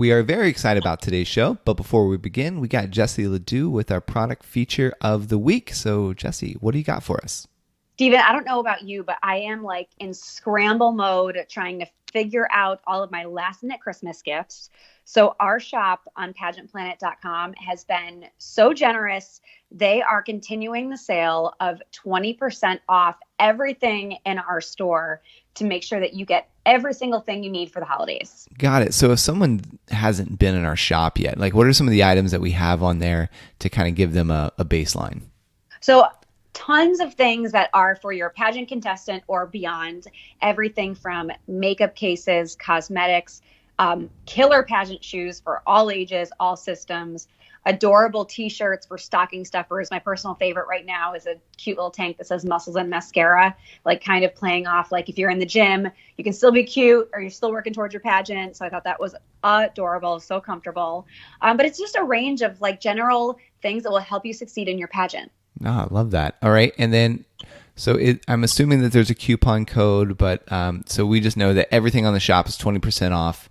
We are very excited about today's show, but before we begin, we got Jesse Ledoux with our product feature of the week. So, Jesse, what do you got for us? Steven, I don't know about you, but I am like in scramble mode trying to figure out all of my last minute Christmas gifts. So our shop on pageantplanet.com has been so generous. They are continuing the sale of 20% off everything in our store to make sure that you get every single thing you need for the holidays. Got it. So, if someone hasn't been in our shop yet, like what are some of the items that we have on there to kind of give them a baseline? So tons of things that are for your pageant contestant or beyond. Everything from makeup cases, cosmetics, killer pageant shoes for all ages, all systems, adorable t-shirts for stocking stuffers. My personal favorite right now is a cute little tank that says muscles and mascara, like kind of playing off like if you're in the gym, you can still be cute or you're still working towards your pageant. So I thought that was adorable, so comfortable. But it's just a range of like general things that will help you succeed in your pageant. Oh, I love that. All right. And then, I'm assuming that there's a coupon code, but so we just know that everything on the shop is 20% off.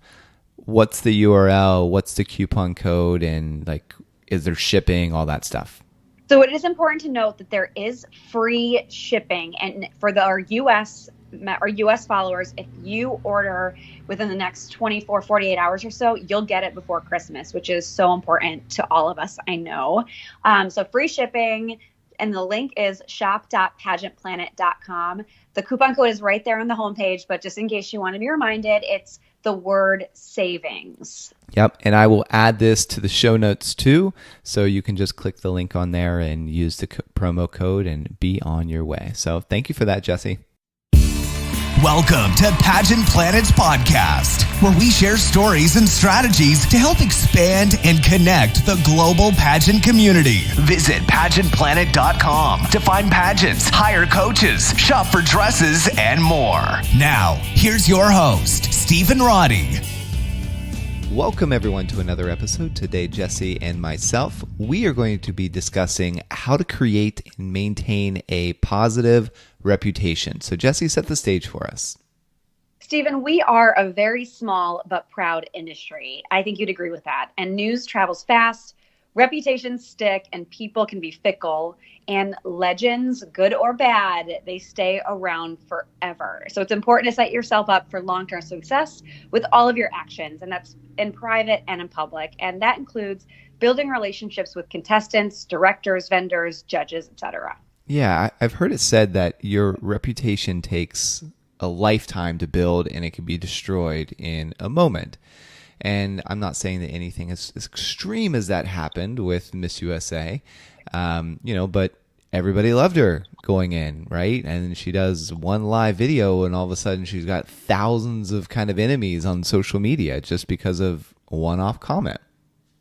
What's the URL? What's the coupon code? And like, is there shipping, all that stuff? So it is important to note that there is free shipping. And for our US followers, if you order within the next 24, 48 hours or so, you'll get it before Christmas, which is so important to all of us, I know. So free shipping. And the link is shop.pageantplanet.com. The coupon code is right there on the homepage, but just in case you want to be reminded, it's the word savings. Yep. And I will add this to the show notes too. So you can just click the link on there and use the promo code and be on your way. So thank you for that, Jesse. Welcome to Pageant Planet's podcast, where we share stories and strategies to help expand and connect the global pageant community. Visit pageantplanet.com to find pageants, hire coaches, shop for dresses, and more. Now, here's your host, Stephen Roddy. Welcome, everyone, to another episode. Today, Jesse and myself, we are going to be discussing how to create and maintain a positive reputation. So, Jesse, set the stage for us. Stephen, we are a very small but proud industry. I think you'd agree with that. And news travels fast, reputations stick, and people can be fickle. And legends, good or bad, they stay around forever. So it's important to set yourself up for long-term success with all of your actions, and that's in private and in public. And that includes building relationships with contestants, directors, vendors, judges, etc. Yeah, I've heard it said that your reputation takes a lifetime to build and it can be destroyed in a moment. And I'm not saying that anything as extreme as that happened with Miss USA, but everybody loved her going in, right? And she does one live video and all of a sudden she's got thousands of kind of enemies on social media just because of a one-off comment.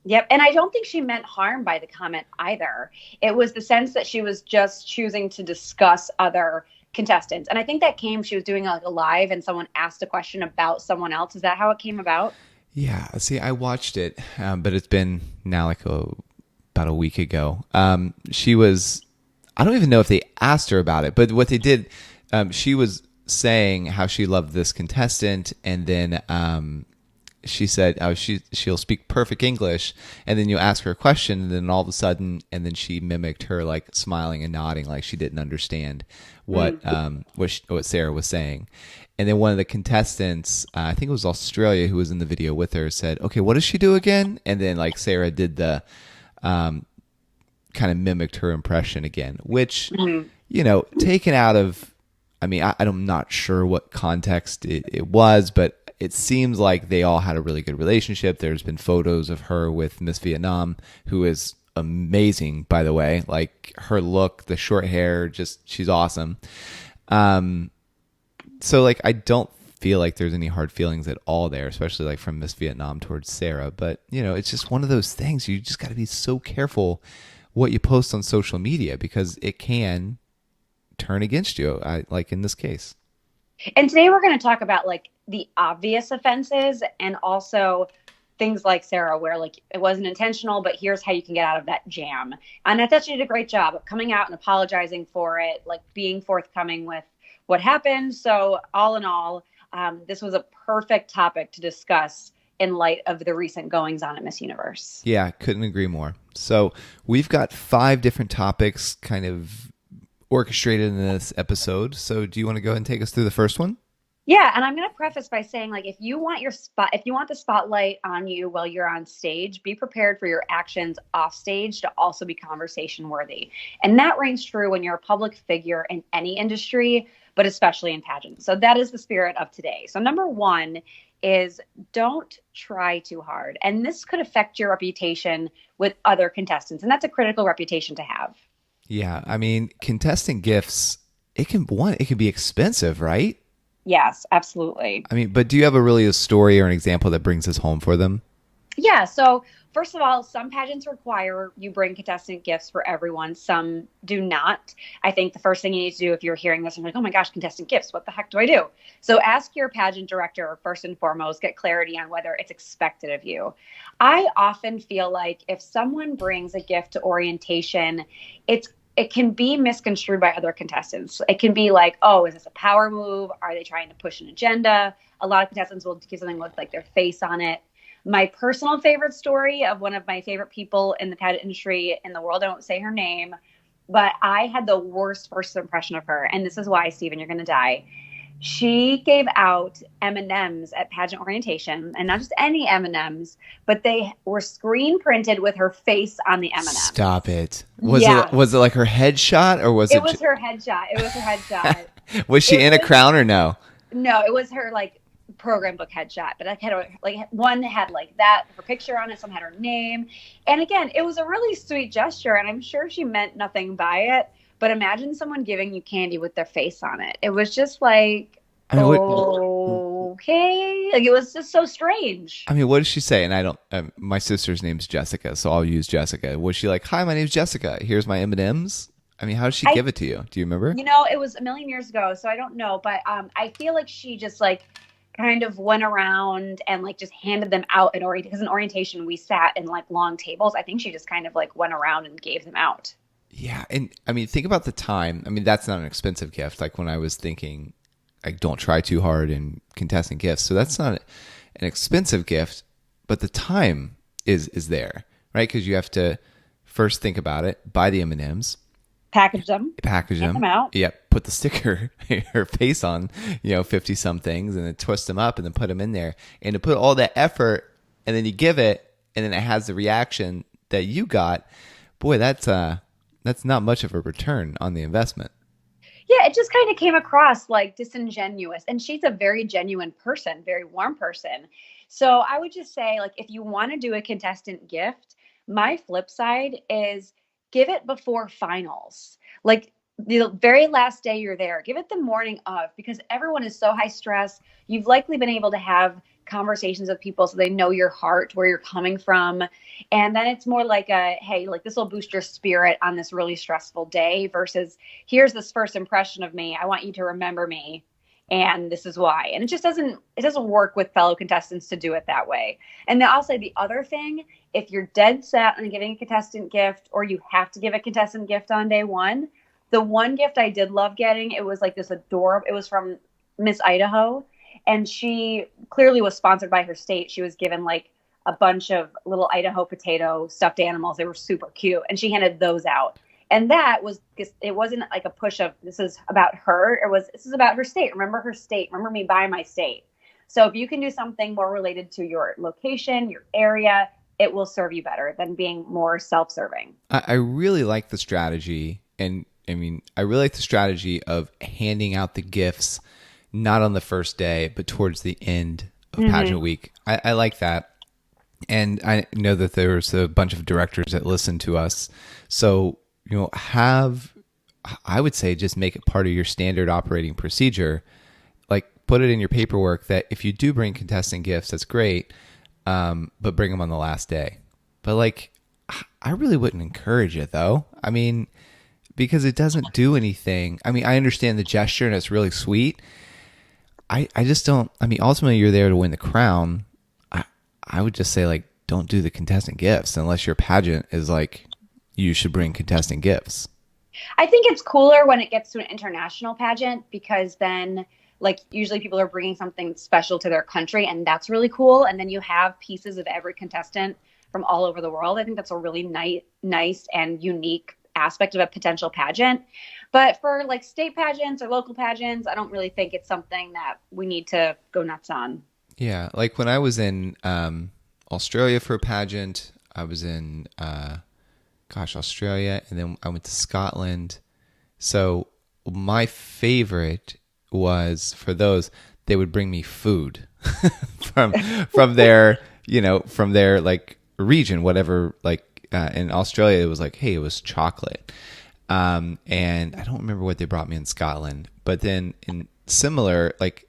Yep. And I don't think she meant harm by the comment either. It was the sense that she was just choosing to discuss other contestants. And I think that she was doing like a live and someone asked a question about someone else. Is that how it came about? Yeah. See, I watched it, but it's been now like about a week ago. I don't even know if they asked her about it, but what they did, she was saying how she loved this contestant, and then she said she'll speak perfect English, and then you ask her a question, and then all of a sudden, and then she mimicked her like smiling and nodding like she didn't understand what Sarah was saying. And then one of the contestants, I think it was Australia, who was in the video with her, said, "Okay, what does she do again?" And then like Sarah did the kind of mimicked her impression again, which, taken out of, I'm not sure what context it was, but it seems like they all had a really good relationship. There's been photos of her with Miss Vietnam, who is amazing, by the way. Like her look, the short hair, she's awesome. So like, I don't feel like there's any hard feelings at all there, especially like from Miss Vietnam towards Sarah. But, it's just one of those things. You just got to be so careful what you post on social media because it can turn against you, like in this case. And today we're going to talk about like the obvious offenses and also things like Sarah, where like it wasn't intentional, but here's how you can get out of that jam. And I thought she did a great job of coming out and apologizing for it, like being forthcoming with what happened. So all in all, this was a perfect topic to discuss in light of the recent goings on at Miss Universe. Yeah, couldn't agree more. So we've got 5 different topics kind of orchestrated in this episode. So do you want to go ahead and take us through the first one? Yeah, and I'm going to preface by saying, like, if you want the spotlight on you while you're on stage, be prepared for your actions off stage to also be conversation worthy. And that rings true when you're a public figure in any industry, but especially in pageants. So that is the spirit of today. So number 1 is don't try too hard. And this could affect your reputation with other contestants. And that's a critical reputation to have. Yeah, I mean, contestant gifts, it can be expensive, right? Yes, absolutely. I mean, but do you have a story or an example that brings this home for them? Yeah. So first of all, some pageants require you bring contestant gifts for everyone. Some do not. I think the first thing you need to do if you're hearing this and like, oh my gosh, contestant gifts, what the heck do I do? So ask your pageant director first and foremost, get clarity on whether it's expected of you. I often feel like if someone brings a gift to orientation, it can be misconstrued by other contestants. It can be like, oh, is this a power move? Are they trying to push an agenda? A lot of contestants will give something with like their face on it. My personal favorite story of one of my favorite people in the pageant industry in the world, I won't say her name, but I had the worst first impression of her. And this is why, Stephen, you're going to die. She gave out M&Ms at pageant orientation, and not just any M&Ms, but they were screen printed with her face on the M&Ms. Stop it. Was it like her headshot or was it? It was her headshot. It was her headshot. Was she in a crown or no? No, it was her like program book headshot, but I had one had like that, her picture on it, some had her name. And again, it was a really sweet gesture, and I'm sure she meant nothing by it. But imagine someone giving you candy with their face on it. It was just like, okay. Like, it was just so strange. I mean, what did she say? And I don't, my sister's name's Jessica, so I'll use Jessica. Was she like, hi, my name's Jessica. Here's my M&Ms? I mean, how did she give it to you? Do you remember? It was a million years ago, so I don't know. But I feel like she just like kind of went around and like just handed them out in orientation. Because in orientation, we sat in like long tables. I think she just kind of like went around and gave them out. Yeah. And I mean, think about the time. I mean, that's not an expensive gift. Like when I was thinking, like, don't try too hard in contestant gifts. So that's not an expensive gift, but the time is there, right? Because you have to first think about it, buy the M&Ms, package them out. Yep, put the sticker, her face on, 50 some things, and then twist them up and then put them in there. And to put all that effort, and then you give it, and then it has the reaction that you got. Boy, that's not much of a return on the investment. Yeah, it just kind of came across like disingenuous. And she's a very genuine person, very warm person. So I would just say, like, if you want to do a contestant gift, my flip side is give it before finals. Like the very last day you're there, give it the morning of, because everyone is so high stress. You've likely been able to have conversations with people so they know your heart, where you're coming from. And then it's more like hey, like this will boost your spirit on this really stressful day versus here's this first impression of me. I want you to remember me. And this is why. And it doesn't work with fellow contestants to do it that way. And then I'll say the other thing, if you're dead set on giving a contestant gift, or you have to give a contestant gift on day one, the one gift I did love getting, it was like this adorable, it was from Miss Idaho. And she clearly was sponsored by her state. She was given like a bunch of little Idaho potato stuffed animals. They were super cute. And she handed those out. And that was, it wasn't like a push of this is about her. This is about her state. Remember her state. Remember me by my state. So if you can do something more related to your location, your area, it will serve you better than being more self-serving. I really like the strategy. And I mean, I really like the strategy of handing out the gifts, not on the first day, but towards the end of pageant week. I like that. And I know that there's a bunch of directors that listen to us. So, I would say just make it part of your standard operating procedure. Like put it in your paperwork that if you do bring contestant gifts, that's great. But bring them on the last day. But like, I really wouldn't encourage it though. I mean, because it doesn't do anything. I mean, I understand the gesture and it's really sweet. I just don't, I mean, ultimately you're there to win the crown. I would just say like, don't do the contestant gifts unless your pageant is like, you should bring contestant gifts. I think it's cooler when it gets to an international pageant because then like usually people are bringing something special to their country, and that's really cool. And then you have pieces of every contestant from all over the world. I think that's a really nice and unique aspect of a potential pageant. But for like state pageants or local pageants, I don't really think it's something that we need to go nuts on. Yeah, like when I was in Australia for a pageant, I was in Australia, and then I went to Scotland. So my favorite was, for those, they would bring me food from their, from their like region, whatever. Like in Australia, it was like, hey, it was chocolate. And I don't remember what they brought me in Scotland, but then in similar, like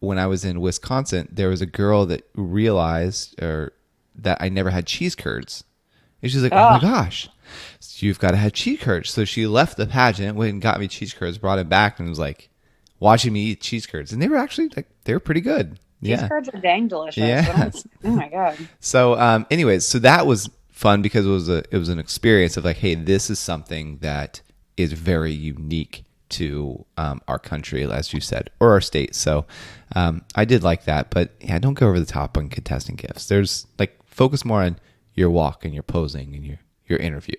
when I was in Wisconsin, there was a girl that realized that I never had cheese curds. And she's like, oh my gosh, you've got to have cheese curds. So she left the pageant, went and got me cheese curds, brought it back, and was like watching me eat cheese curds. And they were actually they were pretty good. Cheese curds are dang delicious. Yeah. Oh my God. So anyways, so that was fun because it was an experience of like, hey, this is something that is very unique to our country, as you said, or our state. So I did like that, but yeah, don't go over the top on contestant gifts. There's like, focus more on your walk and your posing and your interview.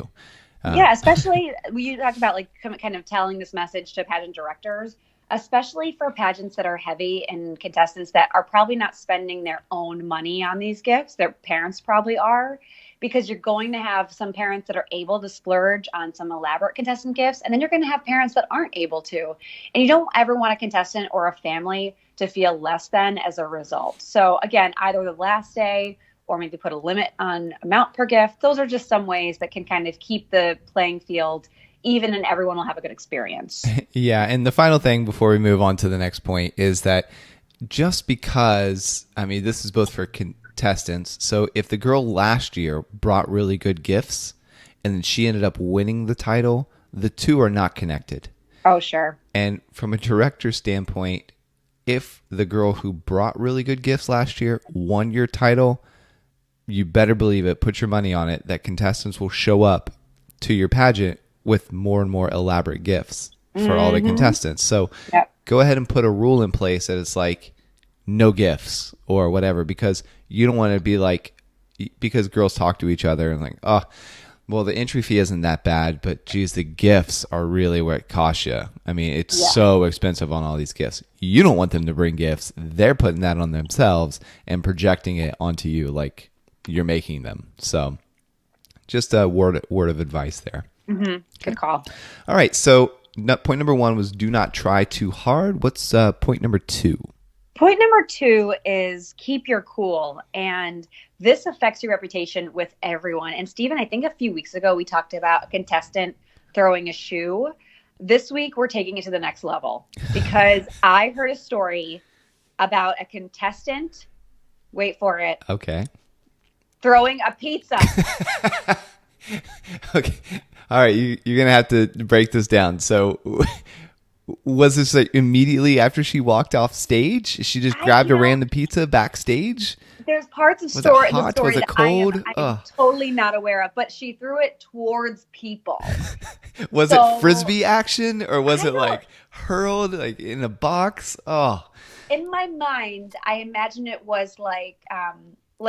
Yeah, especially you talked about like kind of telling this message to pageant directors, especially for pageants that are heavy and contestants that are probably not spending their own money on these gifts. Their parents probably are, because you're going to have some parents that are able to splurge on some elaborate contestant gifts, and then you're going to have parents that aren't able to. And you don't ever want a contestant or a family to feel less than as a result. So again, either the last day or maybe put a limit on amount per gift. Those are just some ways that can kind of keep the playing field even, and everyone will have a good experience. Yeah. And the final thing before we move on to the next point is that just because, I mean, this is both for contestants. So if the girl last year brought really good gifts and then she ended up winning the title, the two are not connected. Oh, sure. And from a director's standpoint, if the girl who brought really good gifts last year won your title, you better believe it, put your money on it, that contestants will show up to your pageant with more and more elaborate gifts for all the contestants. So go ahead and put a rule in place that it's like no gifts or whatever, because you don't want to be like, because girls talk to each other and like, oh, well, the entry fee isn't that bad, but geez, the gifts are really where it costs you. I mean, it's so expensive on all these gifts. You don't want them to bring gifts. They're putting that on themselves and projecting it onto you like you're making them. So just a word of advice there. Mm-hmm. Good call. All right. So point number 1 was do not try too hard. What's point number 2? Point number 2 is keep your cool. And this affects your reputation with everyone. And Stephen, I think a few weeks ago, we talked about a contestant throwing a shoe. This week, we're taking it to the next level because I heard a story about a contestant. Wait for it. Okay. Throwing a pizza. Okay. All right. You're going to have to break this down. So was this like immediately after she walked off stage? She just grabbed a random pizza backstage? There's parts of was story, it hot? the story Was it that cold? I am totally not aware of, but she threw it towards people. Was it frisbee action or was it like hurled like in a box? Oh. In my mind, I imagine it was like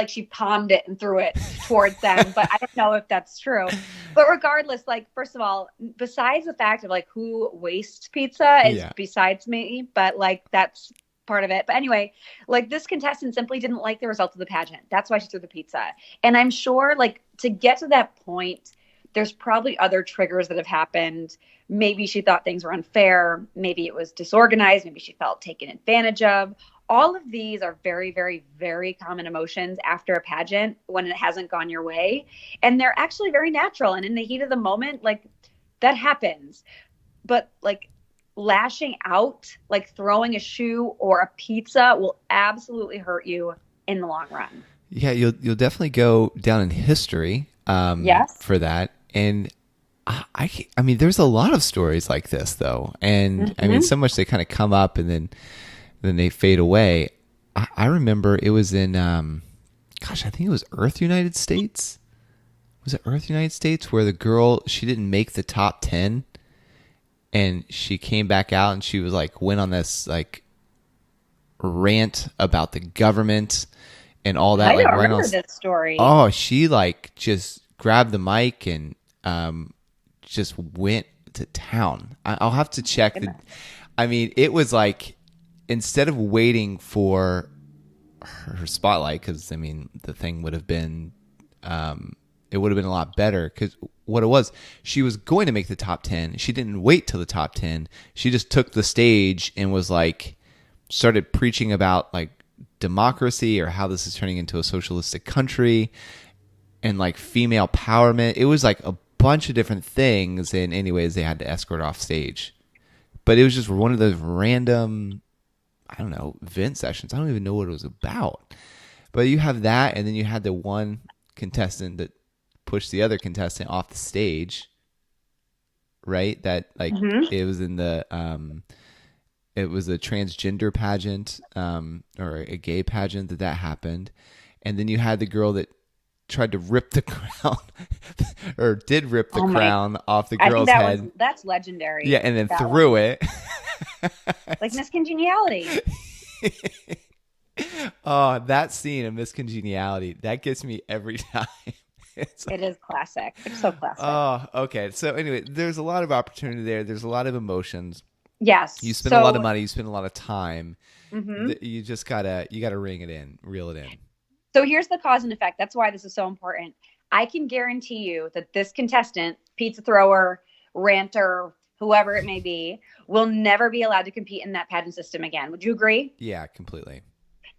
she palmed it and threw it towards them, but I don't know if that's true. But regardless, like, first of all, besides the fact of like who wastes pizza is besides me, but like that's part of it. But anyway, like this contestant simply didn't like the result of the pageant. That's why she threw the pizza. And I'm sure like to get to that point, there's probably other triggers that have happened. Maybe she thought things were unfair. Maybe it was disorganized. Maybe she felt taken advantage of. All of these are very, very, very common emotions after a pageant when it hasn't gone your way. And they're actually very natural. And in the heat of the moment, like that happens. But like lashing out, like throwing a shoe or a pizza will absolutely hurt you in the long run. Yeah, you'll definitely go down in history for that. And I mean, there's a lot of stories like this, though. And I mean, so much they kind of come up and then they fade away. I remember it was in, I think it was Earth United States. Was it Earth United States where the girl, she didn't make the top 10 and she came back out and she was like, went on this like rant about the government and all that. I Like don't went remember on. this story. Oh, she like just grabbed the mic and just went to town. I'll have to check the. I mean, it was like instead of waiting for her spotlight, because I mean the thing would have been, it would have been a lot better. Because what it was, she was going to make the top 10. She didn't wait till the top 10. She just took the stage and was like, started preaching about like democracy or how this is turning into a socialistic country and like female empowerment. It was like a bunch of different things. And anyways, they had to escort her off stage. But it was just one of those random, I don't know, vent sessions. I don't even know what it was about. But you have that, and then you had the one contestant that pushed the other contestant off the stage, right? That like it was in the it was a transgender pageant or a gay pageant that happened. And then you had the girl that tried to rip the crown or did rip the crown off the girl's head. That's legendary. Yeah, and then threw it. Like Miss Congeniality. Oh, that scene of Miss Congeniality, that gets me every time. It is classic. It's so classic. Oh, okay. So anyway, there's a lot of opportunity there. There's a lot of emotions. Yes. You spend a lot of money. You spend a lot of time. You just gotta ring it in, reel it in. So here's the cause and effect. That's why this is so important. I can guarantee you that this contestant, pizza thrower, ranter, whoever it may be, will never be allowed to compete in that pageant system again. Would you agree? Yeah, completely.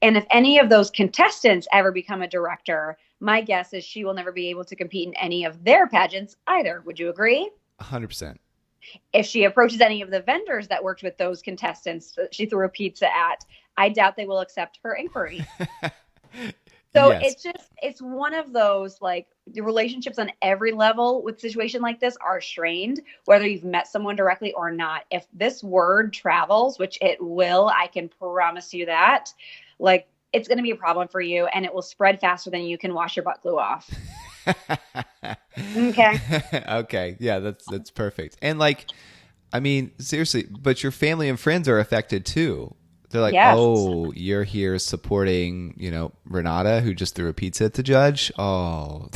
And if any of those contestants ever become a director, my guess is she will never be able to compete in any of their pageants either. Would you agree? 100%. If she approaches any of the vendors that worked with those contestants that she threw a pizza at, I doubt they will accept her inquiry. So yes. It's one of those, like, the relationships on every level with a situation like this are strained, whether you've met someone directly or not. If this word travels, which it will, I can promise you that, like, it's going to be a problem for you, and it will spread faster than you can wash your butt glue off. Okay. Okay. Yeah, that's perfect. And like, I mean, seriously, but your family and friends are affected too. They're like, yes. Oh, you're here supporting, Renata, who just threw a pizza at the judge. Oh,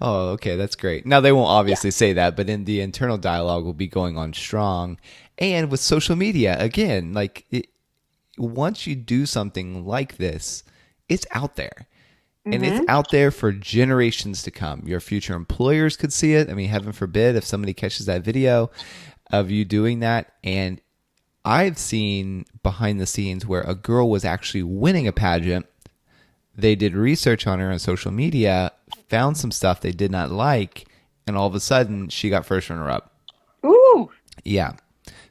okay. That's great. Now, they won't obviously say that, but in the internal dialogue will be going on strong. And with social media, again, like once you do something like this, it's out there. And it's out there for generations to come. Your future employers could see it. I mean, heaven forbid if somebody catches that video of you doing that. And I've seen behind the scenes where a girl was actually winning a pageant. They did research on her on social media, found some stuff they did not like, and all of a sudden she got first runner-up. Ooh. Yeah.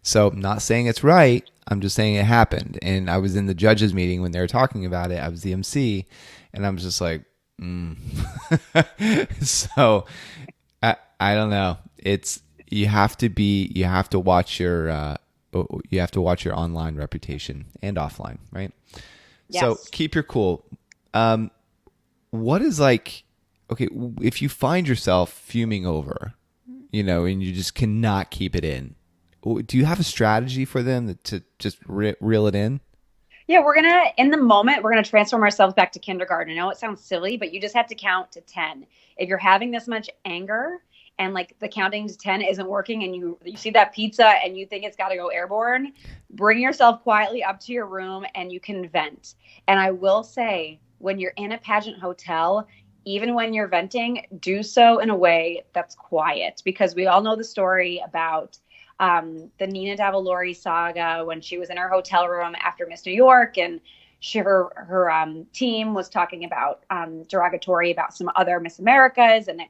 So not saying it's right. I'm just saying it happened. And I was in the judges meeting when they were talking about it. I was the MC, and I was just like, So I don't know. You have to watch your online reputation and offline, right? Yes. So keep your cool. What is like, okay, if you find yourself fuming over, and you just cannot keep it in, do you have a strategy for them to just reel it in? Yeah, in the moment, we're going to transform ourselves back to kindergarten. I know it sounds silly, but you just have to count to 10. If you're having this much anger and like the counting to 10 isn't working and you see that pizza and you think it's got to go airborne, bring yourself quietly up to your room and you can vent. And I will say, when you're in a pageant hotel, even when you're venting, do so in a way that's quiet, because we all know the story about the Nina Davalori saga when she was in her hotel room after Miss New York, and her team was talking about derogatory about some other Miss Americas and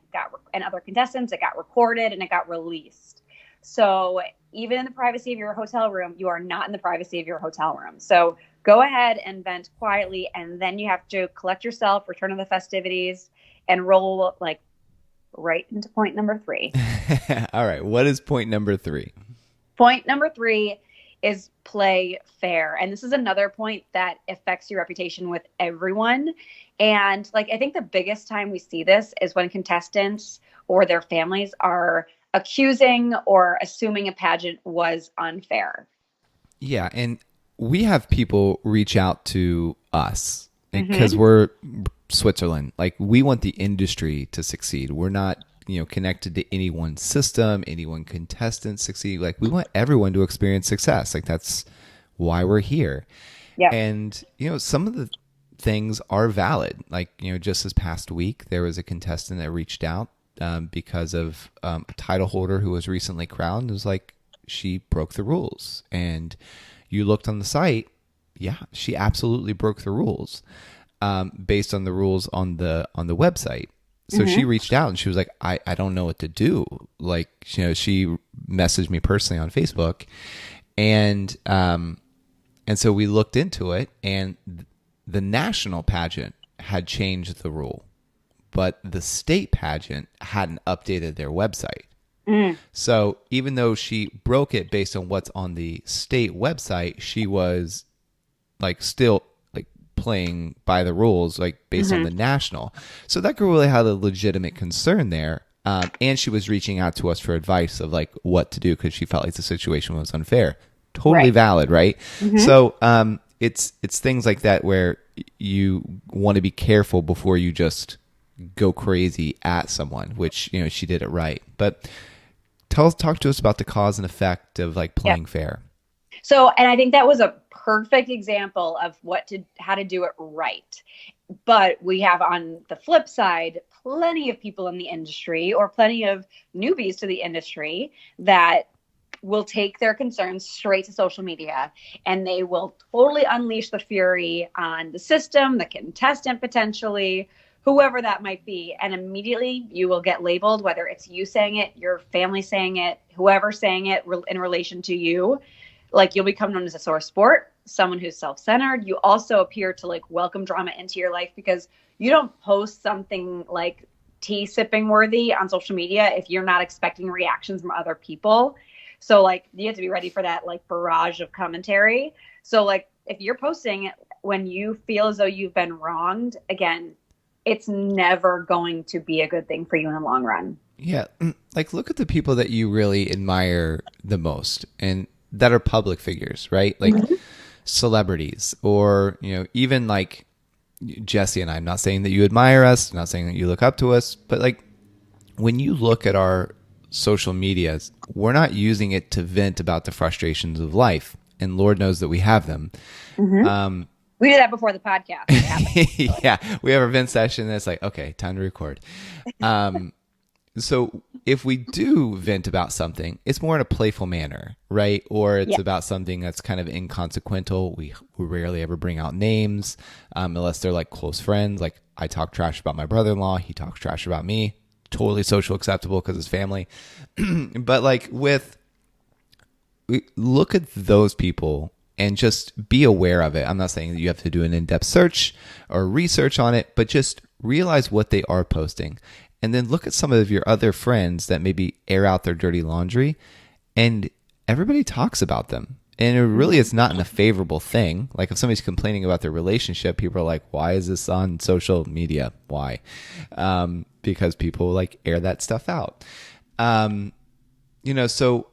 other contestants. It got recorded and it got released. So even in the privacy of your hotel room, you are not in the privacy of your hotel room. So go ahead and vent quietly, and then you have to collect yourself, return to the festivities, and roll like right into point number 3. All right. What is point number 3? Point number 3 is play fair. And this is another point that affects your reputation with everyone. And like, I think the biggest time we see this is when contestants or their families are accusing or assuming a pageant was unfair. Yeah. And we have people reach out to us because we're Switzerland. Like, we want the industry to succeed. We're not, connected to any one system, any one contestant succeed. Like, we want everyone to experience success. Like, that's why we're here. Yeah. And, some of the things are valid. Like, just this past week, there was a contestant that reached out because of a title holder who was recently crowned. It was like, she broke the rules. And you looked on the site, yeah, she absolutely broke the rules based on the rules on the website. So she reached out and she was like, I don't know what to do. Like, she messaged me personally on Facebook, and so we looked into it, and the national pageant had changed the rule, but the state pageant hadn't updated their website. So even though she broke it based on what's on the state website, she was like still like playing by the rules, like based on the national. So that girl really had a legitimate concern there. And she was reaching out to us for advice of like what to do because she felt like the situation was unfair. Totally valid, right? So it's things like that where you want to be careful before you just go crazy at someone, which, she did it right. But talk to us about the cause and effect of like playing fair. So, and I think that was a perfect example of how to do it right. But we have on the flip side, plenty of people in the industry or plenty of newbies to the industry that will take their concerns straight to social media, and they will totally unleash the fury on the system, the contestant potentially, whoever that might be. And immediately you will get labeled, whether it's you saying it, your family saying it, whoever saying it in relation to you. Like, you'll become known as a sore sport, someone who's self-centered. You also appear to like welcome drama into your life because you don't post something like tea sipping worthy on social media if you're not expecting reactions from other people. So like, you have to be ready for that like barrage of commentary. So like, if you're posting when you feel as though you've been wronged, again, it's never going to be a good thing for you in the long run. Yeah. Like, look at the people that you really admire the most and that are public figures, right? Like celebrities, or, even like Jesse and I. I'm not saying that you admire us, I'm not saying that you look up to us, but like, when you look at our social medias, we're not using it to vent about the frustrations of life. And Lord knows that we have them. We did that before the podcast. Yeah, we have our vent session and it's like, okay, time to record. So if we do vent about something, it's more in a playful manner, right? Or it's about something that's kind of inconsequential. We rarely ever bring out names unless they're like close friends. Like, I talk trash about my brother-in-law. He talks trash about me. Totally social acceptable because it's family. But like, look at those people and just be aware of it. I'm not saying that you have to do an in-depth search or research on it, but just realize what they are posting. And then look at some of your other friends that maybe air out their dirty laundry, and everybody talks about them. And it really is not in a favorable thing. Like, if somebody's complaining about their relationship, people are like, why is this on social media? Why? Because people like air that stuff out. So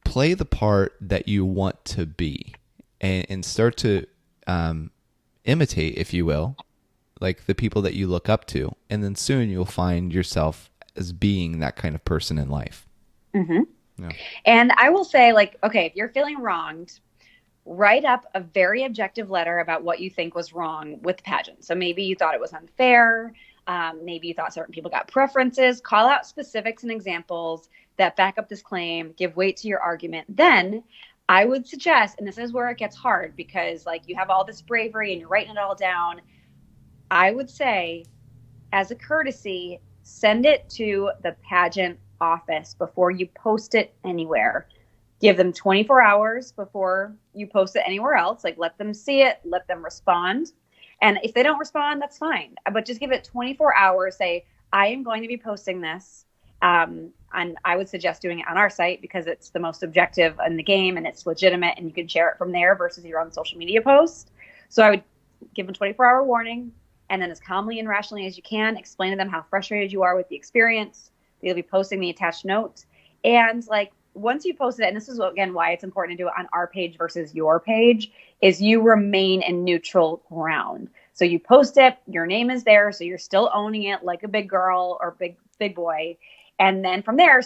play the part that you want to be, and start to imitate, if you will, like the people that you look up to. And then soon you'll find yourself as being that kind of person in life. Yeah. And I will say, like, okay, if you're feeling wronged, write up a very objective letter about what you think was wrong with the pageant. So maybe you thought it was unfair. Maybe you thought certain people got preferences. Call out specifics and examples that back up this claim, give weight to your argument. Then I would suggest, and this is where it gets hard because like you have all this bravery and you're writing it all down. I would say, as a courtesy, send it to the pageant office before you post it anywhere. Give them 24 hours before you post it anywhere else. Like, let them see it, let them respond. And if they don't respond, that's fine. But just give it 24 hours. Say, I am going to be posting this. And I would suggest doing it on our site because it's the most objective in the game and it's legitimate and you can share it from there versus your own social media post. So I would give them 24-hour warning, and then as calmly and rationally as you can, explain to them how frustrated you are with the experience. You'll be posting the attached note, and like, once you post it, and this is again why it's important to do it on our page versus your page, is you remain in neutral ground. So you post it, your name is there, so you're still owning it like a big girl or big boy. And then from there,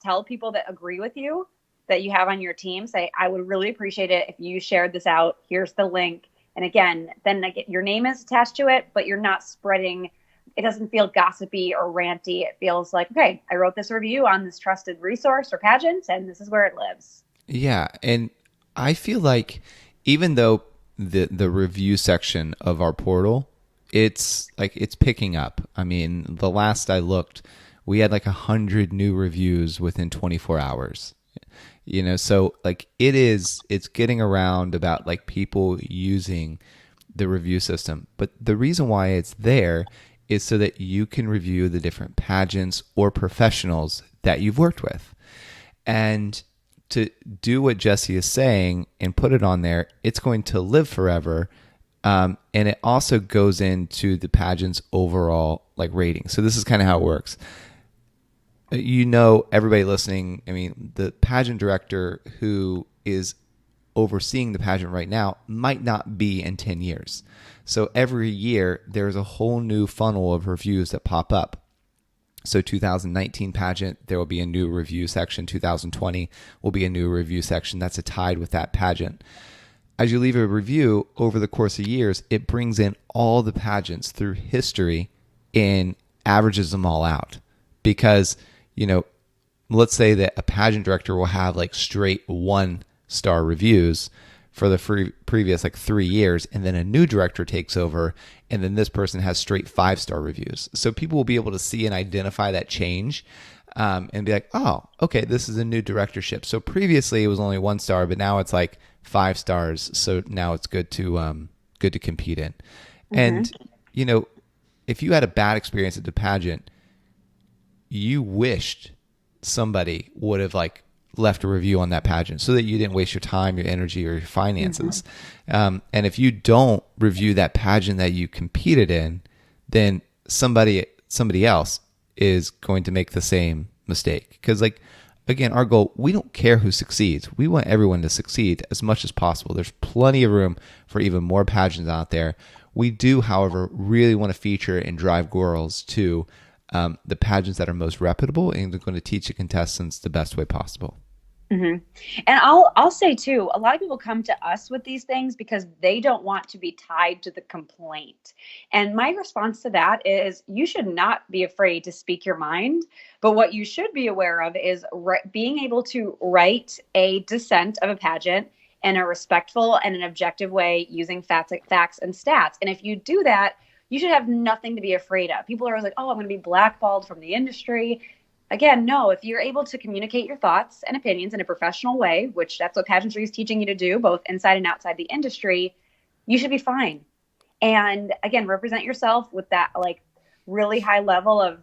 tell people that agree with you that you have on your team, say, I would really appreciate it if you shared this out. Here's the link. And again, then your name is attached to it, but you're not spreading. It doesn't feel gossipy or ranty. It feels like, okay, I wrote this review on this trusted resource or pageant, and this is where it lives. Yeah. And I feel like even though the review section of our portal, it's picking up. I mean, the last I looked, we had like 100 new reviews within 24 hours. So like it's getting around about like people using the review system. But the reason why it's there is so that you can review the different pageants or professionals that you've worked with. And to do what Jesse is saying and put it on there, it's going to live forever. And it also goes into the pageant's overall like rating. So this is kind of how it works. Everybody listening, I mean, the pageant director who is overseeing the pageant right now might not be in 10 years. So every year there's a whole new funnel of reviews that pop up. So 2019 pageant, there will be a new review section. 2020 will be a new review section that's tied with that pageant. As you leave a review over the course of years, it brings in all the pageants through history and averages them all out. Because, let's say that a pageant director will have like straight 1-star reviews for the previous like 3 years, and then a new director takes over, and then this person has straight 5-star reviews. So people will be able to see and identify that change, and be like, oh, okay, this is a new directorship. So previously it was only 1 star, but now it's like 5 stars. So now it's good to compete in. Mm-hmm. And if you had a bad experience at the pageant, you wished somebody would have like left a review on that pageant so that you didn't waste your time, your energy, or your finances. Mm-hmm. And if you don't review that pageant that you competed in, then somebody else is going to make the same mistake. Because like, again, our goal, we don't care who succeeds. We want everyone to succeed as much as possible. There's plenty of room for even more pageants out there. We do, however, really want to feature and drive girls to the pageants that are most reputable and are going to teach the contestants the best way possible. Mm-hmm. And I'll say too, a lot of people come to us with these things because they don't want to be tied to the complaint. And my response to that is you should not be afraid to speak your mind. But what you should be aware of is being able to write a dissent of a pageant in a respectful and an objective way using facts and stats. And if you do that, you should have nothing to be afraid of. People are always like, oh, I'm going to be blackballed from the industry. Again, no, if you're able to communicate your thoughts and opinions in a professional way, which that's what pageantry is teaching you to do, both inside and outside the industry, you should be fine. And again, represent yourself with that like really high level of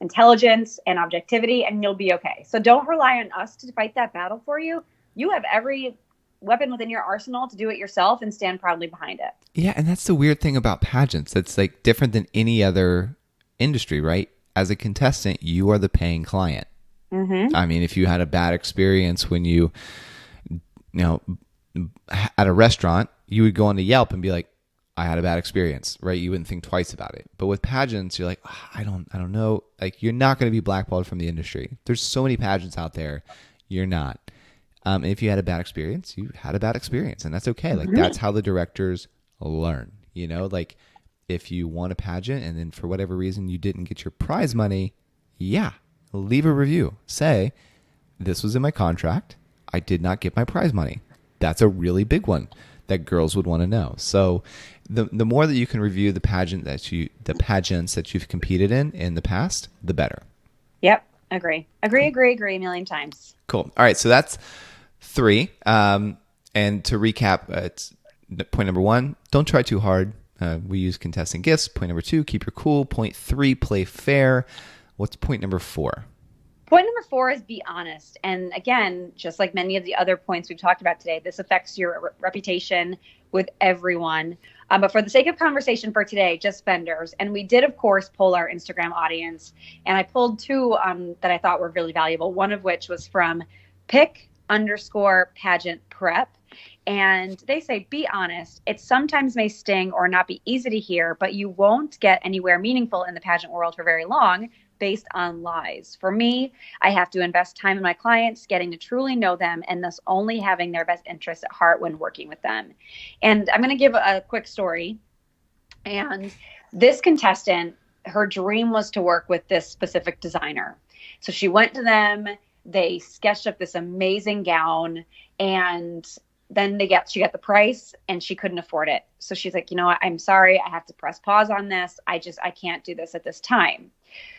intelligence and objectivity, and you'll be okay. So don't rely on us to fight that battle for you. You have every weapon within your arsenal to do it yourself and stand proudly behind it. Yeah, and that's the weird thing about pageants. It's like different than any other industry, right? As a contestant, you are the paying client. Mm-hmm. I mean, if you had a bad experience when you at a restaurant, you would go on to Yelp and be like, I had a bad experience, right? You wouldn't think twice about it. But with pageants, you're like, oh, I don't know. Like, you're not going to be blackballed from the industry. There's so many pageants out there. You're not. And if you had a bad experience, you had a bad experience, and that's okay. Like, that's how the directors learn. Like, if you won a pageant and then for whatever reason you didn't get your prize money, leave a review. Say, this was in my contract. I did not get my prize money. That's a really big one that girls would want to know. So the more that you can review the pageants that you've competed in the past, the better. Yep. Agree a million times. Cool. All right. So that's 3. And to recap, it's point number 1, don't try too hard. We use contestant gifts. Point number 2, keep your cool. Point 3, play fair. What's point number 4? Point number 4 is be honest. And again, just like many of the other points we've talked about today, this affects your reputation with everyone. But for the sake of conversation for today, just vendors. And we did, of course, poll our Instagram audience. And I pulled two that I thought were really valuable, one of which was from pick_pageant prep. And they say, be honest. It sometimes may sting or not be easy to hear, but you won't get anywhere meaningful in the pageant world for very long based on lies. For me, I have to invest time in my clients, getting to truly know them, and thus only having their best interests at heart when working with them. And I'm going to give a quick story. And this contestant, her dream was to work with this specific designer. So she went to them, they sketched up this amazing gown, and then she got the price and she couldn't afford it. So she's like, you know what? I'm sorry. I have to press pause on this. I can't do this at this time.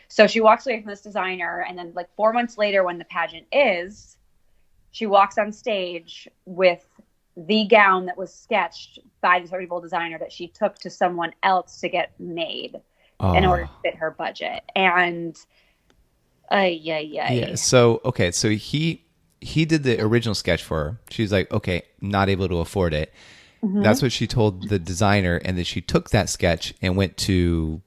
So she walks away from this designer. And then like 4 months later, when the pageant is, she walks on stage with the gown that was sketched by this reputable designer that she took to someone else to get made in order to fit her budget. And yeah. So, okay. So he did the original sketch for her. She's like, okay, not able to afford it. Mm-hmm. That's what she told the designer. And then she took that sketch and went to,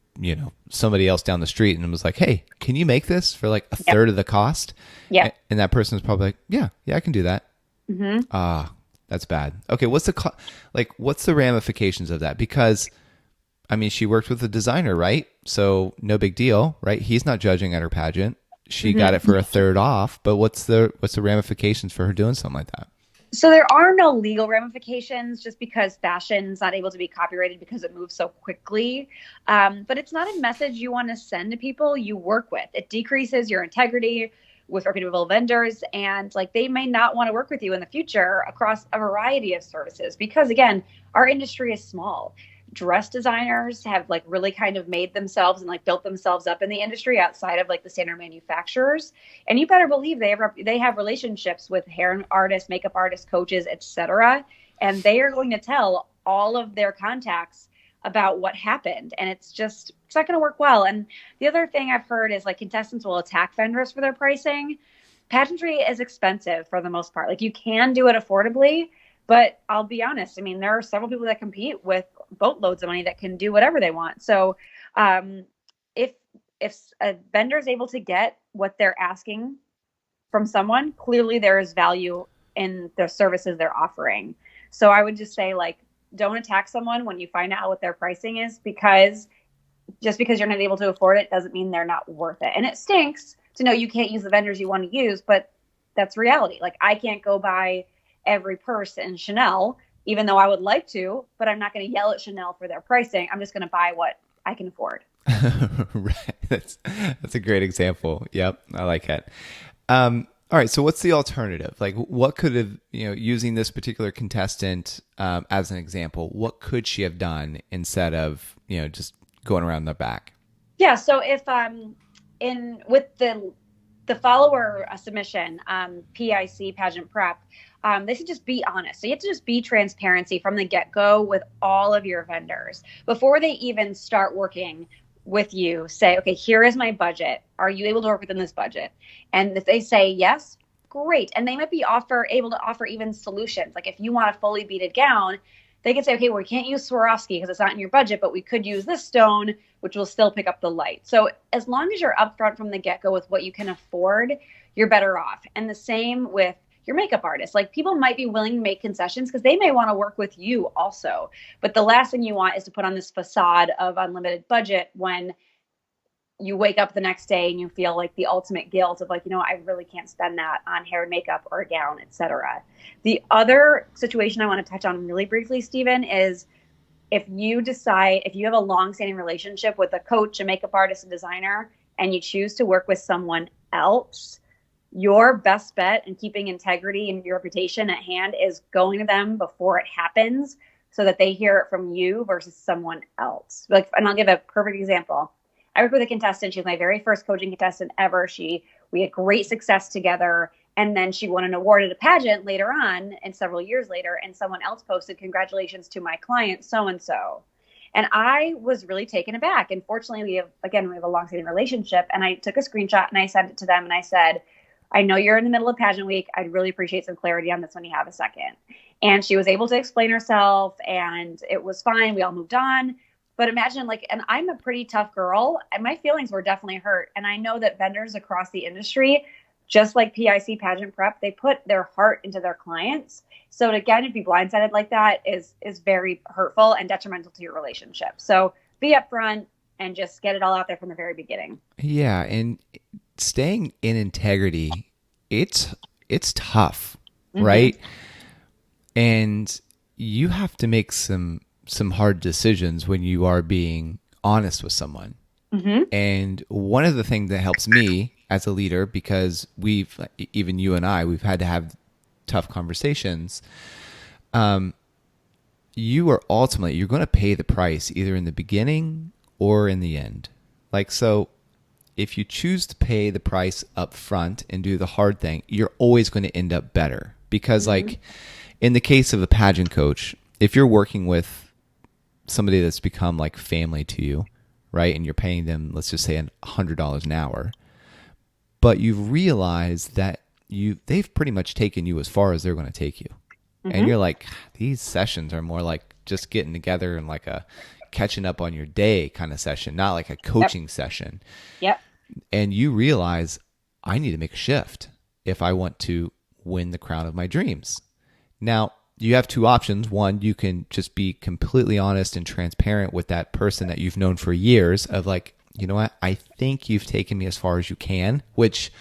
somebody else down the street and was like, hey, can you make this for like a third of the cost? Yeah. And that person was probably like, yeah, I can do that. Mm-hmm. That's bad. Okay. What's the ramifications of that? Because I mean, she worked with a designer, right? So no big deal, right? He's not judging at her pageant. She got it for a third off, but what's the ramifications for her doing something like that? So there are no legal ramifications just because fashion's not able to be copyrighted because it moves so quickly. But it's not a message you want to send to people you work with. It decreases your integrity with reputable vendors, and like they may not want to work with you in the future across a variety of services because again, our industry is small. Dress designers have like really kind of made themselves and like built themselves up in the industry outside of like the standard manufacturers. And you better believe they have relationships with hair artists, makeup artists, coaches, etc. And they are going to tell all of their contacts about what happened. And it's not going to work well. And the other thing I've heard is like contestants will attack vendors for their pricing. Pageantry is expensive for the most part. Like you can do it affordably, but I'll be honest. I mean, there are several people that compete with boatloads of money that can do whatever they want. So if a vendor is able to get what they're asking from someone, clearly there is value in the services they're offering. So I would just say, like, don't attack someone when you find out what their pricing is, because just because you're not able to afford it doesn't mean they're not worth it. And it stinks to know you can't use the vendors you want to use, but that's reality. Like I can't go buy every purse in Chanel, even though I would like to, but I'm not going to yell at Chanel for their pricing. I'm just going to buy what I can afford. Right. That's a great example. Yep. I like it. All right. So what's the alternative? Like what could have, using this particular contestant as an example, what could she have done instead of, just going around the back? Yeah. So if with the follower submission, PIC Pageant Prep, they should just be honest. So you have to just be transparency from the get-go with all of your vendors. Before they even start working with you, say, okay, here is my budget. Are you able to work within this budget? And if they say yes, great. And they might be able to offer even solutions. Like if you want a fully beaded gown, they can say, okay, well, we can't use Swarovski because it's not in your budget, but we could use this stone, which will still pick up the light. So as long as you're upfront from the get-go with what you can afford, you're better off. And the same with your makeup artist. Like people might be willing to make concessions because they may want to work with you also. But the last thing you want is to put on this facade of unlimited budget when you wake up the next day and you feel like the ultimate guilt of like, I really can't spend that on hair and makeup or a gown, etc. The other situation I want to touch on really briefly, Stephen, is if you have a long-standing relationship with a coach, a makeup artist, a designer, and you choose to work with someone else, your best bet in keeping integrity and your reputation at hand is going to them before it happens so that they hear it from you versus someone else. And I'll give a perfect example. I worked with a contestant. She was my very first coaching contestant ever. We had great success together. And then she won an award at a pageant later on and several years later. And someone else posted, congratulations to my client, so-and-so. And I was really taken aback. And fortunately, we have a long-standing relationship. And I took a screenshot and I sent it to them. And I said, I know you're in the middle of pageant week. I'd really appreciate some clarity on this when you have a second. And she was able to explain herself and it was fine. We all moved on. But imagine and I'm a pretty tough girl and my feelings were definitely hurt. And I know that vendors across the industry, just like PIC Pageant Prep, they put their heart into their clients. So to again, to be blindsided like that is very hurtful and detrimental to your relationship. So be upfront and just get it all out there from the very beginning. Yeah. And staying in integrity, it's tough, right? And you have to make some hard decisions when you are being honest with someone. And one of the things that helps me as a leader, because even you and we've had to have tough conversations. You are you're going to pay the price either in the beginning or in the end. So if you choose to pay the price up front and do the hard thing, you're always going to end up better. Because in the case of a pageant coach, if you're working with somebody that's become like family to you, right? And you're paying them, let's just say $100 an hour, but you've realized that they've pretty much taken you as far as they're going to take you. And you're like, these sessions are more like just getting together and like a catching up on your day kind of session, not like a coaching session. Yep. And you realize I need to make a shift if I want to win the crown of my dreams. Now, you have two options. One, you can just be completely honest and transparent with that person that you've known for years of you know what? I think you've taken me as far as you can, which,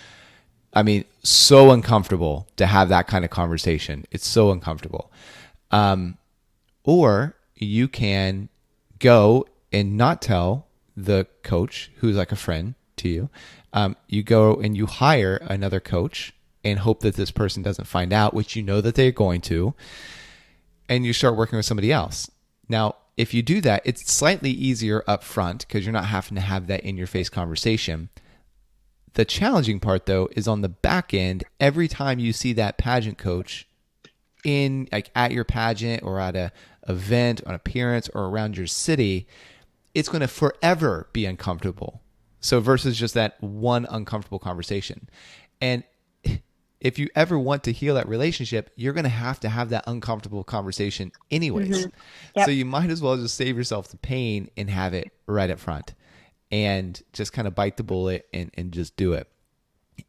I mean, so uncomfortable to have that kind of conversation. It's so uncomfortable. Or you can go and not tell the coach who's like a friend to you. You go and you hire another coach and hope that this person doesn't find out, which you know that they're going to, and you start working with somebody else. Now, if you do that, it's slightly easier up front because you're not having to have that in-your-face conversation. The challenging part, though, is on the back end. Every time you see that pageant coach at your pageant or at an event, an appearance, or around your city, it's going to forever be uncomfortable. So versus just that one uncomfortable conversation. And if you ever want to heal that relationship, you're going to have that uncomfortable conversation anyways. Yep. So you might as well just save yourself the pain and have it right up front and just kind of bite the bullet and just do it.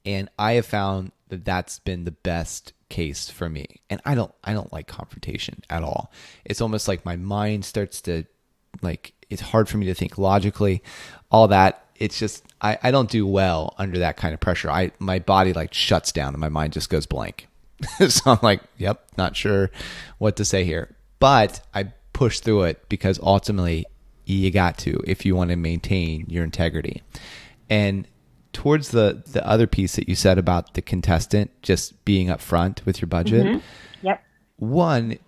And I have found that that's been the best case for me. And I don't like confrontation at all. It's almost like my mind starts to it's hard for me to think logically, all that. It's just, I don't do well under that kind of pressure. My body shuts down and my mind just goes blank. So I'm like, yep, not sure what to say here. But I push through it because ultimately you got to, if you want to maintain your integrity. And towards the other piece that you said about the contestant just being upfront with your budget. Yep. One,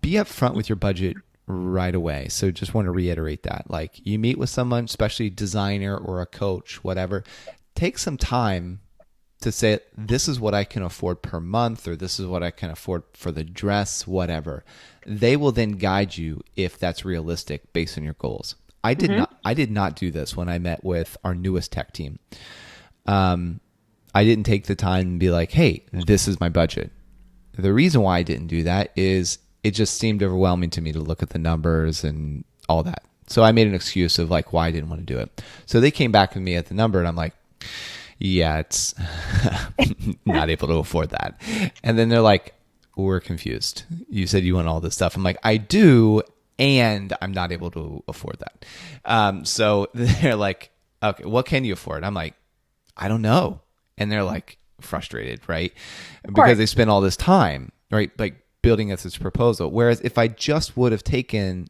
be upfront with your budget right away. So just want to reiterate that. You meet with someone, especially designer or a coach, whatever, take some time to say, this is what I can afford per month, or this is what I can afford for the dress, whatever. They will then guide you if that's realistic based on your goals. I did not do this when I met with our newest tech team. I didn't take the time and be like, hey, this is my budget. The reason why I didn't do that is it just seemed overwhelming to me to look at the numbers and all that. So I made an excuse of why I didn't want to do it. So they came back with me at the number and I'm like, yeah, it's not able to afford that. And then they're like, we're confused. You said you want all this stuff. I'm like, I do, and I'm not able to afford that. So they're like, okay, what can you afford? I'm like, I don't know. And they're frustrated, right? Because they spent all this time, right? Building us this proposal. Whereas if I just would have taken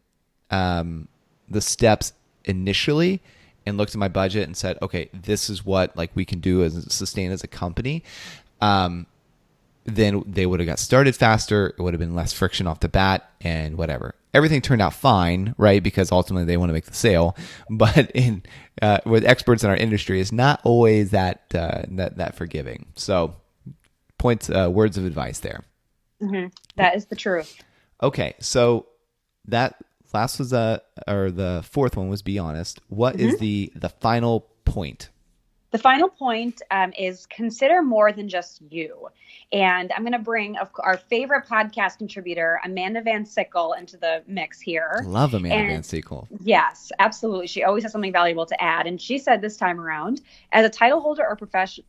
the steps initially and looked at my budget and said, okay, this is what we can do as sustain as a company, then they would have got started faster. It would have been less friction off the bat and whatever. Everything turned out fine, right? Because ultimately they want to make the sale. But with experts in our industry, it's not always that forgiving. So words of advice there. That is the truth. Okay, so that last was the fourth one was be honest. What is the final point? The final point is consider more than just you. And I'm going to bring our favorite podcast contributor, Amanda Van Sickle, into the mix here. Love Amanda Van Sickle. Yes, absolutely. She always has something valuable to add. And she said this time around, as a title holder or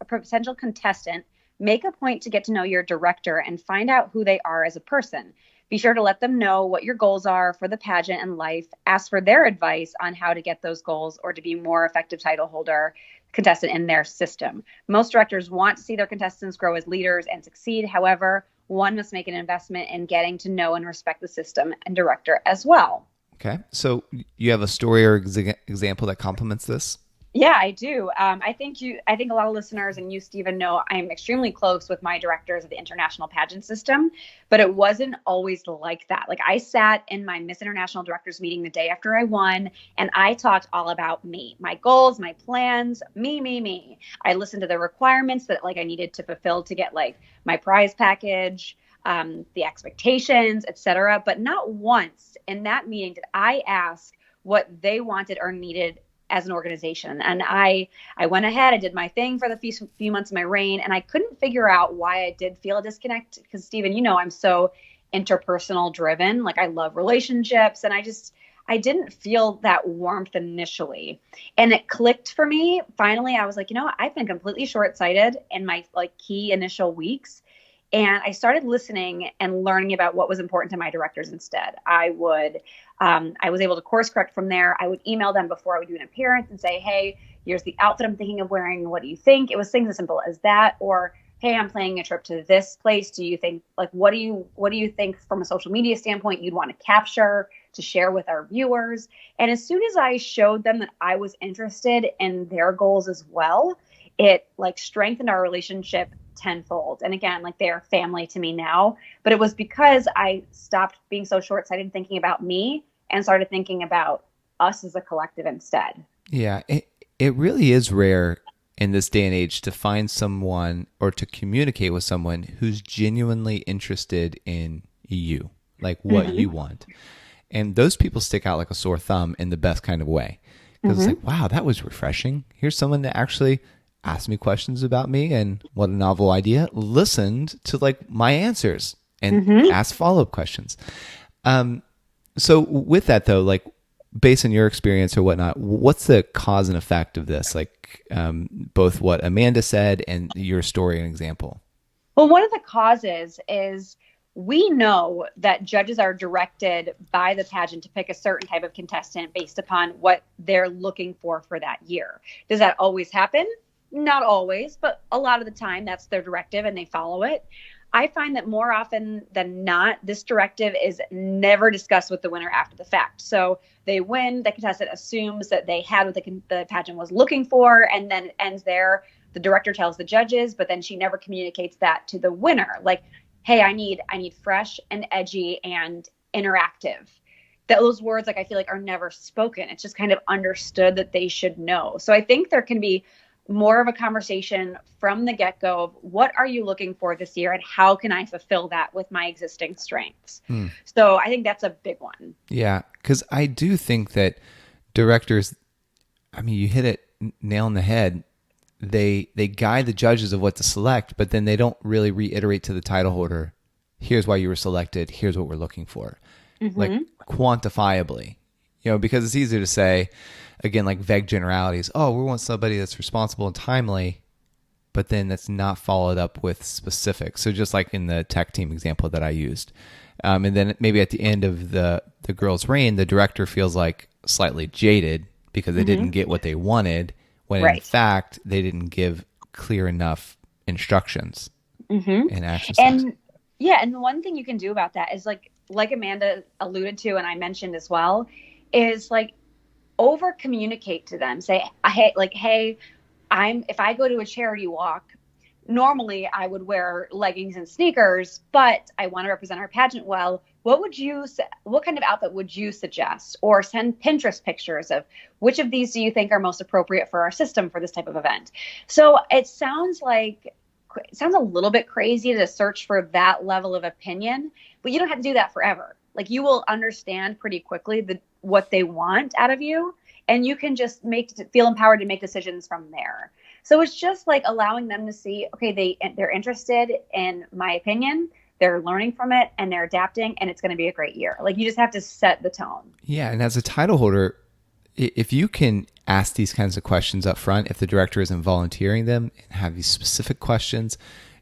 a potential contestant, make a point to get to know your director and find out who they are as a person. Be sure to let them know what your goals are for the pageant and life. Ask for their advice on how to get those goals or to be more effective title holder contestant in their system. Most directors want to see their contestants grow as leaders and succeed. However, one must make an investment in getting to know and respect the system and director as well. Okay. So you have a story or example that complements this? Yeah, I do. I think a lot of listeners and you, Stephen, know I'm extremely close with my directors of the international pageant system, but it wasn't always like that. Like I sat in my Miss International directors meeting the day after I won, and I talked all about me, my goals, my plans, me. I listened to the requirements that like I needed to fulfill to get like my prize package, the expectations, etc. But not once in that meeting did I ask what they wanted or needed as an organization. And I went ahead, I did my thing for the few months of my reign, and I couldn't figure out why I did feel a disconnect. Because Stephen, you know, I'm so interpersonal driven. Like I love relationships, and I didn't feel that warmth initially. And it clicked for me. Finally, I was like, you know what? I've been completely short-sighted in my like key initial weeks. And I started listening and learning about what was important to my directors instead. I was able to course correct from there. I would email them before I would do an appearance and say, hey, here's the outfit I'm thinking of wearing. What do you think? It was things as simple as that. Or, hey, I'm planning a trip to this place. Do you think, like, what do you think from a social media standpoint you'd want to capture to share with our viewers? And as soon as I showed them that I was interested in their goals as well, it like strengthened our relationship tenfold. And again, like they are family to me now, but it was because I stopped being so short-sighted thinking about me and started thinking about us as a collective instead. Yeah, it really is rare in this day and age to find someone or to communicate with someone who's genuinely interested in you, like what you want. And those people stick out like a sore thumb in the best kind of way. Because it's like, wow, that was refreshing. Here's someone that actually asked me questions about me and what a novel idea, listened to like my answers and asked follow-up questions. So with that though, like based on your experience or whatnot, what's the cause and effect of this? Like both what Amanda said and your story and example. Well, one of the causes is we know that judges are directed by the pageant to pick a certain type of contestant based upon what they're looking for that year. Does that always happen? Not always, but a lot of the time that's their directive and they follow it. I find that more often than not, this directive is never discussed with the winner after the fact. So they win, the contestant assumes that they had what the pageant was looking for, and then it ends there. The director tells the judges, but then she never communicates that to the winner. Like, hey, I need fresh and edgy and interactive. Those words, like I feel like, are never spoken. It's just kind of understood that they should know. So I think there can be more of a conversation from the get-go of what are you looking for this year and how can I fulfill that with my existing strengths? So I think that's a big one. Yeah, because I do think that directors, I mean, you hit it nail on the head. They guide the judges of what to select, but then they don't really reiterate to the title holder, here's why you were selected, here's what we're looking for. Like quantifiably, because it's easier to say, again, like vague generalities. Oh, we want somebody that's responsible and timely, but then that's not followed up with specifics. So just like in the tech team example that I used. And then maybe at the end of the girl's reign, the director feels like slightly jaded because they didn't get what they wanted, when in fact they didn't give clear enough instructions and action steps. And one thing you can do about that is like Amanda alluded to and I mentioned as well, is like over communicate to them. Say, hey, if I go to a charity walk, normally I would wear leggings and sneakers, but I want to represent our pageant well. What kind of outfit would you suggest? Or send Pinterest pictures of which of these do you think are most appropriate for our system for this type of event? So it sounds a little bit crazy to search for that level of opinion, but you don't have to do that forever. Like you will understand pretty quickly what they want out of you. and you can just feel empowered to make decisions from there. So it's just like allowing them to see, okay, they're interested in my opinion, they're learning from it, and they're adapting, and it's going to be a great year. Like, you just have to set the tone. Yeah, and as a title holder, if you can ask these kinds of questions up front, if the director isn't volunteering them and have these specific questions,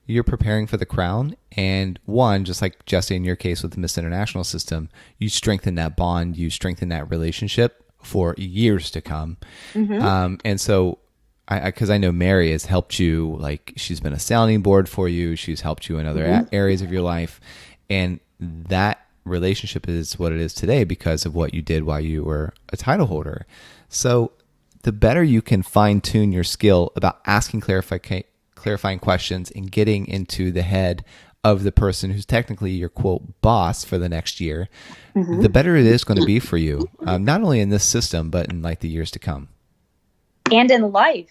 you're preparing for the crown. And one, just like Jesse in your case with the Miss International system, you strengthen that bond, you strengthen that relationship for years to come. And so, because I know Mary has helped you, like she's been a sounding board for you, she's helped you in other areas of your life, and that relationship is what it is today because of what you did while you were a title holder. So the better you can fine tune your skill about asking clarifying questions and getting into the head of the person who's technically your quote boss for the next year, the better it is going to be for you, not only in this system, but in like the years to come. And in life.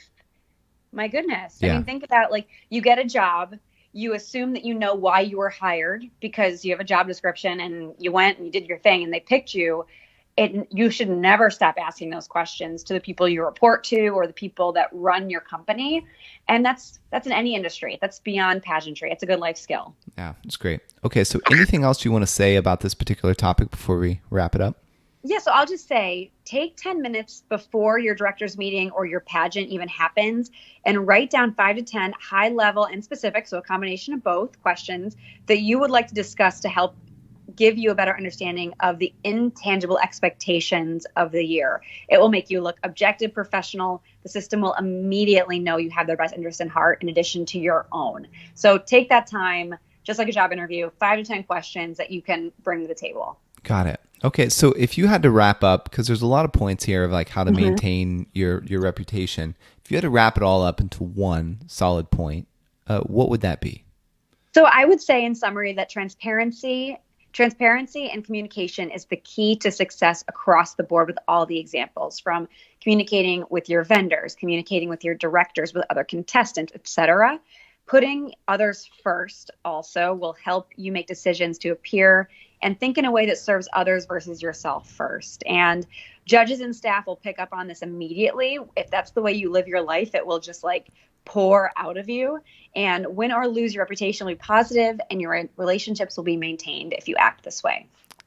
My goodness. Yeah. I mean, think about, like, you get a job, you assume that you know why you were hired because you have a job description and you went and you did your thing and they picked you. You should never stop asking those questions to the people you report to or the people that run your company. And that's in any industry. That's beyond pageantry. It's a good life skill. Yeah, it's great. Okay, so anything else you want to say about this particular topic before we wrap it up? Yeah, so I'll just say, take 10 minutes before your director's meeting or your pageant even happens and write down 5 to 10 high level and specific, so a combination of both, questions that you would like to discuss to help give you a better understanding of the intangible expectations of the year. It will make you look objective, professional. The system will immediately know you have their best interest in heart in addition to your own. So take that time, just like a job interview, 5 to 10 questions that you can bring to the table. Got it. Okay, so if you had to wrap up, because there's a lot of points here of like how to maintain your reputation. If you had to wrap it all up into one solid point, what would that be? So I would say in summary that transparency and communication is the key to success across the board with all the examples, from communicating with your vendors, communicating with your directors, with other contestants, etc. Putting others first also will help you make decisions to appear and think in a way that serves others versus yourself first. And judges and staff will pick up on this immediately. If that's the way you live your life, it will just like pour out of you. And win or lose, your reputation will be positive and your relationships will be maintained if you act this way.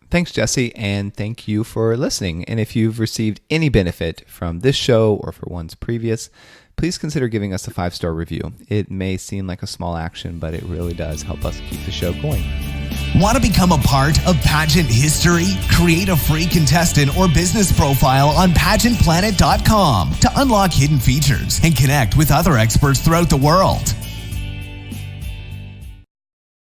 Thanks, Jesse, and thank you for listening. And if you've received any benefit from this show or for ones previous, please consider giving us a 5-star review. It may seem like a small action, but it really does help us keep the show going. Want to become a part of pageant history? Create a free contestant or business profile on pageantplanet.com to unlock hidden features and connect with other experts throughout the world.